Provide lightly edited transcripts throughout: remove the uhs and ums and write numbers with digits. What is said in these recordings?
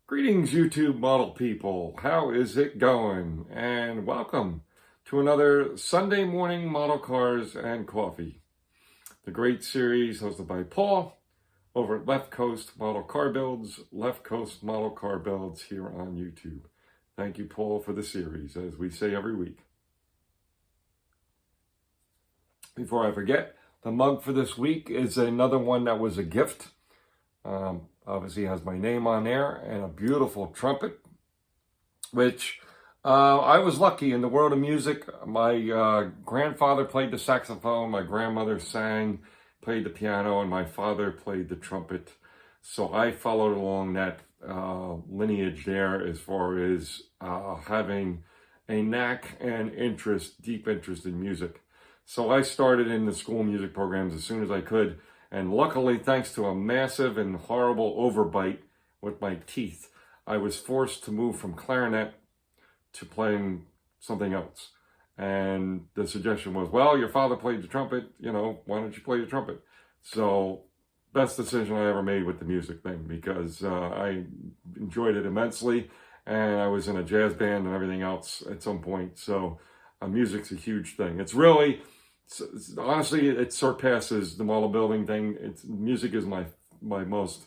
Greetings, YouTube model people. How is it going? And welcome to another Sunday morning Model Cars and Coffee, the great series hosted by Paul over at Left Coast Model Car Builds, Left Coast Model Car Builds here on YouTube. Thank you, Paul, for the series, as we say every week. Before I forget, the mug for this week is another one that was a gift. Obviously has my name on there and a beautiful trumpet, which I was lucky in the world of music. My grandfather played the saxophone, my grandmother sang, played the piano, and my father played the trumpet. So I followed along that lineage there as far as having a knack and interest, deep interest in music. So I started in the school music programs as soon as I could. And luckily, thanks to a massive and horrible overbite with my teeth, I was forced to move from clarinet to playing something else. And the suggestion was, well, your father played the trumpet, why don't you play the trumpet? So best decision I ever made with the music thing, because I enjoyed it immensely. And I was in a jazz band and everything else at some point. So music's a huge thing. Honestly, it surpasses the model building thing. Music is my most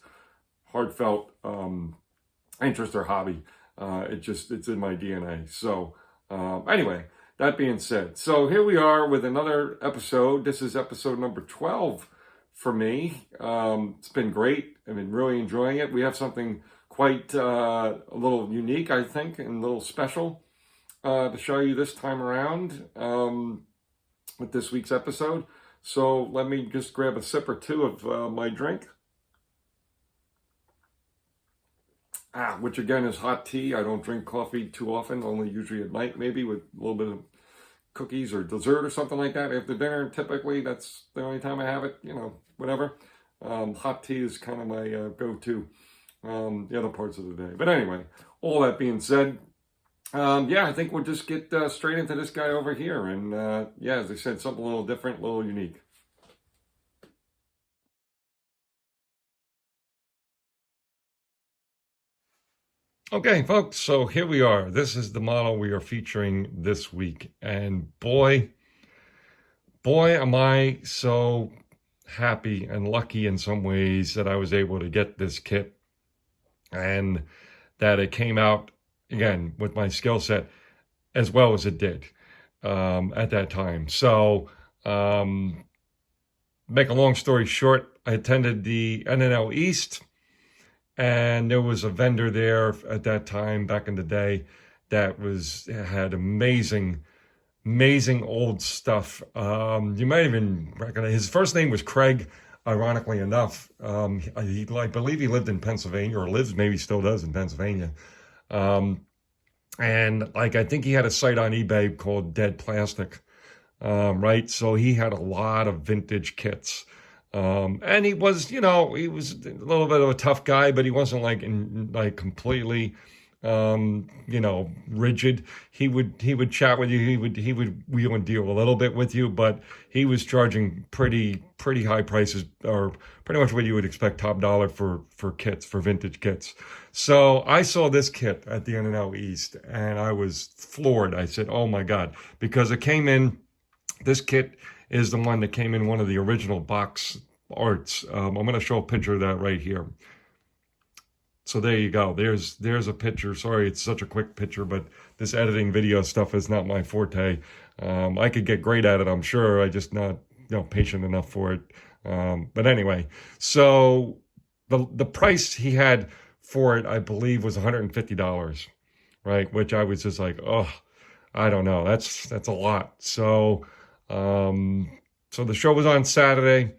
heartfelt interest or hobby. It's in my DNA. So anyway, that being said, so here we are with another episode. This is episode number 12 for me. It's been great. I've been really enjoying it. We have something quite a little unique, I think, and a little special to show you this time around with this week's episode. So let me just grab a sip or two of my drink. Which again is hot tea. I don't drink coffee too often, only usually at night, maybe with a little bit of cookies or dessert or something like that after dinner. Typically, that's the only time I have it, whatever. Hot tea is kind of my go-to the other parts of the day. But anyway, all that being said, I think we'll just get straight into this guy over here. And as I said, something a little different, a little unique. Okay, folks, so here we are. This is the model we are featuring this week. And boy, am I so happy and lucky in some ways that I was able to get this kit and that it came out, again, with my skill set as well as it did at that time. So, make a long story short, I attended the NNL East, and there was a vendor there at that time, back in the day, that had amazing old stuff. You might even recognize his first name was Craig. Ironically enough, I believe he lived in Pennsylvania, or lives, maybe still does, in Pennsylvania. And I think he had a site on eBay called Dead Plastic, right? So he had a lot of vintage kits. And he was, he was a little bit of a tough guy, but he wasn't completely, rigid. He would chat with you. He would wheel and deal a little bit with you, but he was charging pretty high prices, or pretty much what you would expect, top dollar for kits, for vintage kits. So I saw this kit at the NNL East and I was floored. I said, oh my God, because it came in, this kit is the one that came in one of the original box arts. I'm going to show a picture of that right here. So there you go. There's a picture. Sorry, it's such a quick picture, but this editing video stuff is not my forte. I could get great at it, I'm sure. I just not patient enough for it. But anyway, so the price he had for it, I believe, was $150, right? Which I was just like, oh, I don't know. That's a lot. So so the show was on Saturday.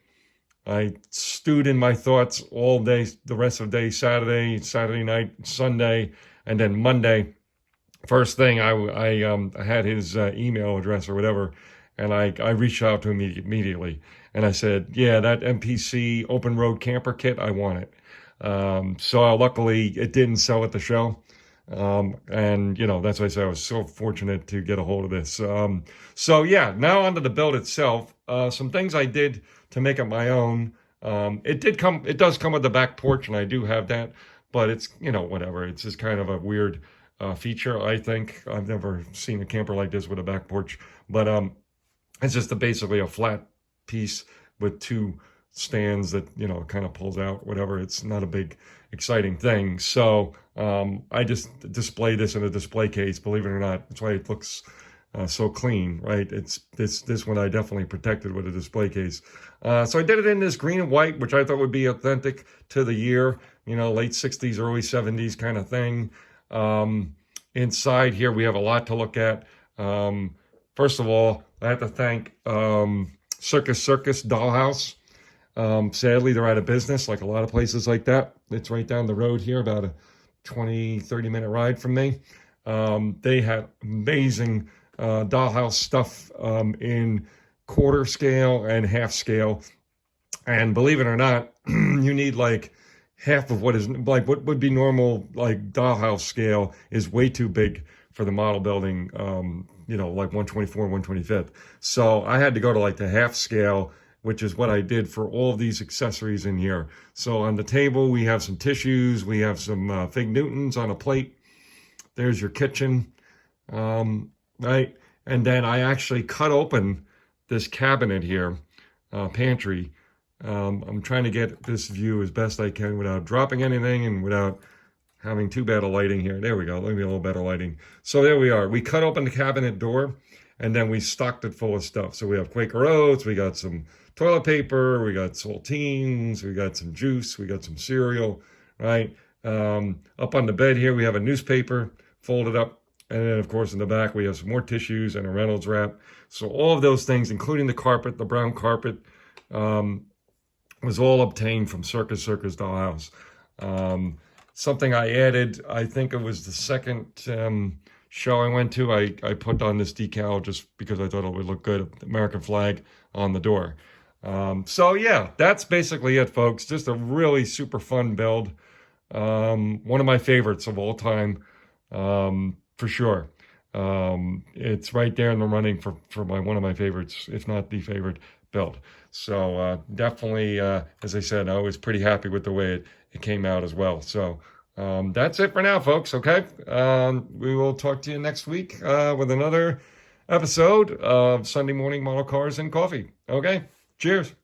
I stewed in my thoughts all day, the rest of the day, Saturday night, Sunday, and then Monday. First thing, I had his email address or whatever, and I reached out to him immediately. And I said, yeah, that MPC open road camper kit, I want it. So luckily, it didn't sell at the show. And that's why I said I was so fortunate to get a hold of this. So yeah, now onto the build itself. Some things I did to make it my own. It does come with the back porch, and I do have that. but it's, you know, whatever. It's just kind of a weird feature, I think. I've never seen a camper like this with a back porch, but it's just basically a flat piece with two stands that, you know, kind of pulls out, whatever. It's not a big, exciting thing. So I just display this in a display case, believe it or not. That's why it looks so clean, right? It's this one I definitely protected with a display case. So I did it in this green and white, which I thought would be authentic to the year, you know, late 60s, early 70s kind of thing. Inside here, we have a lot to look at. First of all, I have to thank Circus Circus Dollhouse. Sadly, they're out of business, like a lot of places like that. It's right down the road here, about a 20-30 minute ride from me. They had amazing dollhouse stuff in quarter scale and half scale. And believe it or not, you need like half of what is like what would be normal, like dollhouse scale is way too big for the model building, you know, like 124 and 125th. So I had to go to like the half scale, which is what I did for all of these accessories in here. So on the table, we have some tissues, we have some fig Newtons on a plate. There's your kitchen, right? And then I actually cut open this cabinet here, pantry. I'm trying to get this view as best I can without dropping anything and without having too bad a lighting here. There we go, maybe a little better lighting. So there we are. We cut open the cabinet door and then we stocked it full of stuff. So we have Quaker Oats, we got some toilet paper, we got saltines, we got some juice, we got some cereal, right? Up on the bed here, we have a newspaper folded up. And then, of course, in the back, we have some more tissues and a Reynolds wrap. So all of those things, including the carpet, the brown carpet, was all obtained from Circus Circus Dollhouse. Something I added, I think it was the second show I went to, I put on this decal just because I thought it would look good, the American flag on the door. So yeah, that's basically it, folks. Just a really super fun build. One of my favorites of all time, for sure. It's right there in the running for one of my favorites, if not the favorite build. So definitely, as I said, I was pretty happy with the way it came out as well. So that's it for now, folks. Okay, we will talk to you next week with another episode of Sunday Morning Model Cars and Coffee. Okay, cheers.